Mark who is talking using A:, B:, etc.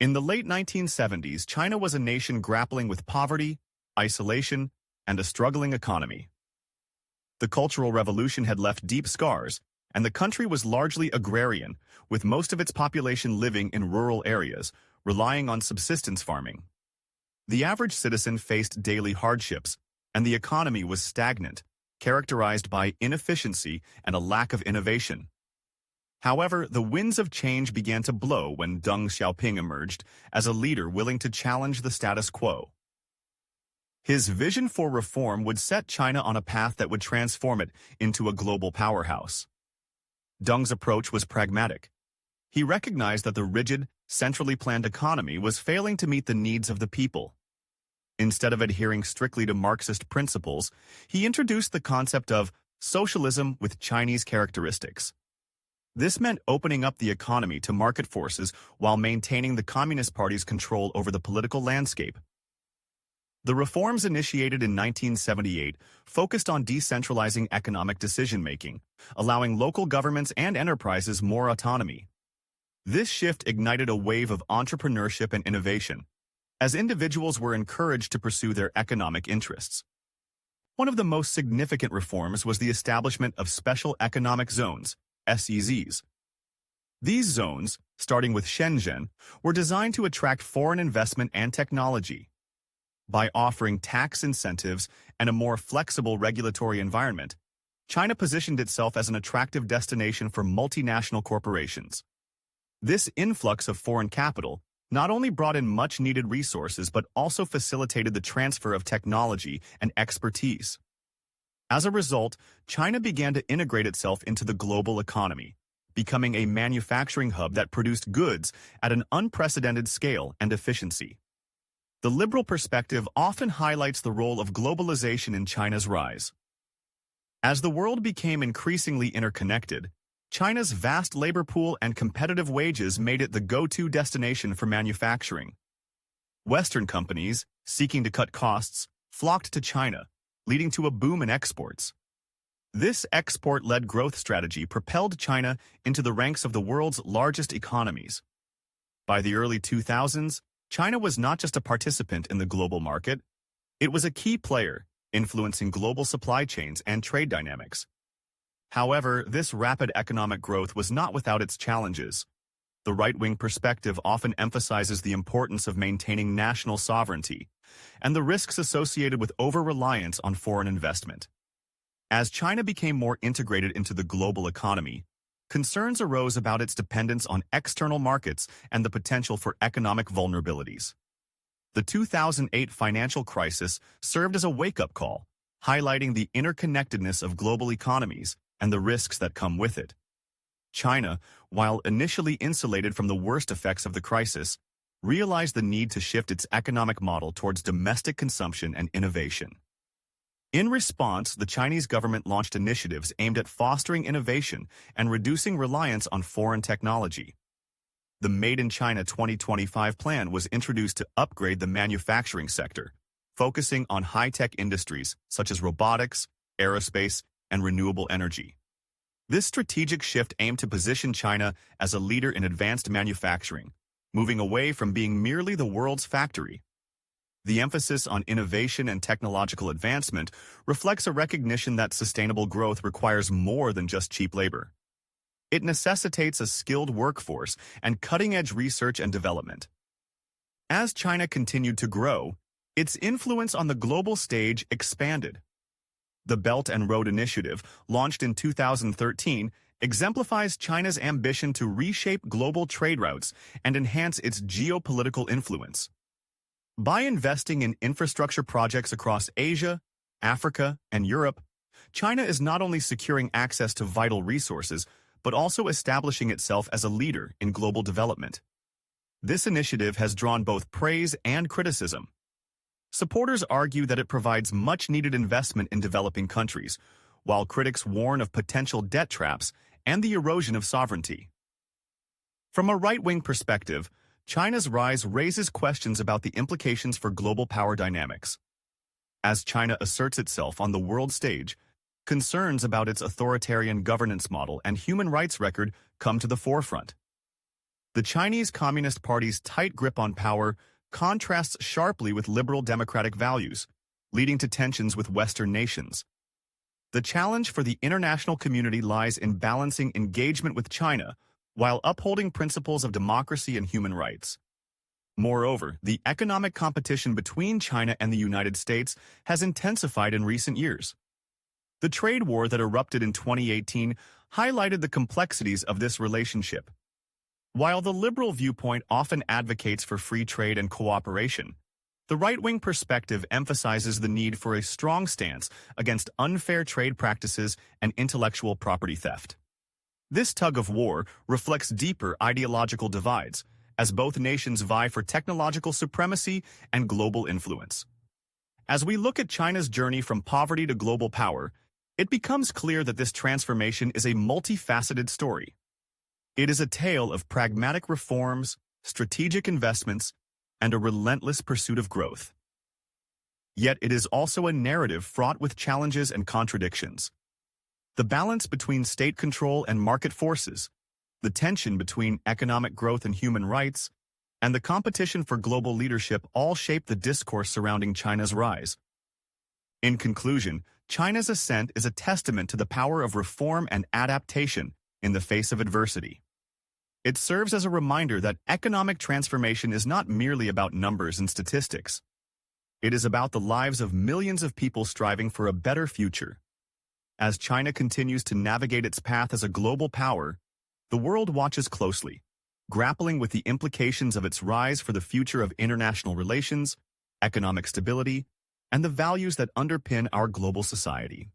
A: In the late 1970s, China was a nation grappling with poverty, isolation, and a struggling economy. The Cultural Revolution had left deep scars, and the country was largely agrarian, with most of its population living in rural areas, relying on subsistence farming. The average citizen faced daily hardships, and the economy was stagnant, characterized by inefficiency and a lack of innovation. However, the winds of change began to blow when Deng Xiaoping emerged as a leader willing to challenge the status quo. His vision for reform would set China on a path that would transform it into a global powerhouse. Deng's approach was pragmatic. He recognized that the rigid, centrally planned economy was failing to meet the needs of the people. Instead of adhering strictly to Marxist principles, he introduced the concept of socialism with Chinese characteristics. This meant opening up the economy to market forces while maintaining the Communist Party's control over the political landscape. The reforms initiated in 1978 focused on decentralizing economic decision-making, allowing local governments and enterprises more autonomy. This shift ignited a wave of entrepreneurship and innovation, as individuals were encouraged to pursue their economic interests. One of the most significant reforms was the establishment of Special Economic Zones, SEZs. These zones, starting with Shenzhen, were designed to attract foreign investment and technology. By offering tax incentives and a more flexible regulatory environment, China positioned itself as an attractive destination for multinational corporations. This influx of foreign capital not only brought in much-needed resources but also facilitated the transfer of technology and expertise. As a result, China began to integrate itself into the global economy, becoming a manufacturing hub that produced goods at an unprecedented scale and efficiency. The liberal perspective often highlights the role of globalization in China's rise. As the world became increasingly interconnected, China's vast labor pool and competitive wages made it the go-to destination for manufacturing. Western companies, seeking to cut costs, flocked to China, leading to a boom in exports. This export-led growth strategy propelled China into the ranks of the world's largest economies. By the early 2000s, China was not just a participant in the global market, it was a key player, influencing global supply chains and trade dynamics. However, this rapid economic growth was not without its challenges. The right-wing perspective often emphasizes the importance of maintaining national sovereignty and the risks associated with over-reliance on foreign investment. As China became more integrated into the global economy, concerns arose about its dependence on external markets and the potential for economic vulnerabilities. The 2008 financial crisis served as a wake-up call, highlighting the interconnectedness of global economies and the risks that come with it. China, while initially insulated from the worst effects of the crisis, realized the need to shift its economic model towards domestic consumption and innovation. In response, the Chinese government launched initiatives aimed at fostering innovation and reducing reliance on foreign technology. The Made in China 2025 plan was introduced to upgrade the manufacturing sector, focusing on high-tech industries such as robotics, aerospace, and renewable energy. This strategic shift aimed to position China as a leader in advanced manufacturing, moving away from being merely the world's factory. The emphasis on innovation and technological advancement reflects a recognition that sustainable growth requires more than just cheap labor. It necessitates a skilled workforce and cutting-edge research and development. As China continued to grow, its influence on the global stage expanded. The Belt and Road Initiative, launched in 2013, exemplifies China's ambition to reshape global trade routes and enhance its geopolitical influence. By investing in infrastructure projects across Asia, Africa, and Europe, China is not only securing access to vital resources, but also establishing itself as a leader in global development. This initiative has drawn both praise and criticism. Supporters argue that it provides much-needed investment in developing countries, while critics warn of potential debt traps and the erosion of sovereignty. From a right-wing perspective, China's rise raises questions about the implications for global power dynamics. As China asserts itself on the world stage, concerns about its authoritarian governance model and human rights record come to the forefront. The Chinese Communist Party's tight grip on power contrasts sharply with liberal democratic values, leading to tensions with Western nations. The challenge for the international community lies in balancing engagement with China while upholding principles of democracy and human rights. Moreover, the economic competition between China and the United States has intensified in recent years. The trade war that erupted in 2018 highlighted the complexities of this relationship. While the liberal viewpoint often advocates for free trade and cooperation, the right-wing perspective emphasizes the need for a strong stance against unfair trade practices and intellectual property theft. This tug-of-war reflects deeper ideological divides, as both nations vie for technological supremacy and global influence. As we look at China's journey from poverty to global power, it becomes clear that this transformation is a multifaceted story. It is a tale of pragmatic reforms, strategic investments, and a relentless pursuit of growth. Yet it is also a narrative fraught with challenges and contradictions. The balance between state control and market forces, the tension between economic growth and human rights, and the competition for global leadership all shape the discourse surrounding China's rise. In conclusion, China's ascent is a testament to the power of reform and adaptation in the face of adversity. It serves as a reminder that economic transformation is not merely about numbers and statistics. It is about the lives of millions of people striving for a better future. As China continues to navigate its path as a global power, the world watches closely, grappling with the implications of its rise for the future of international relations, economic stability, and the values that underpin our global society.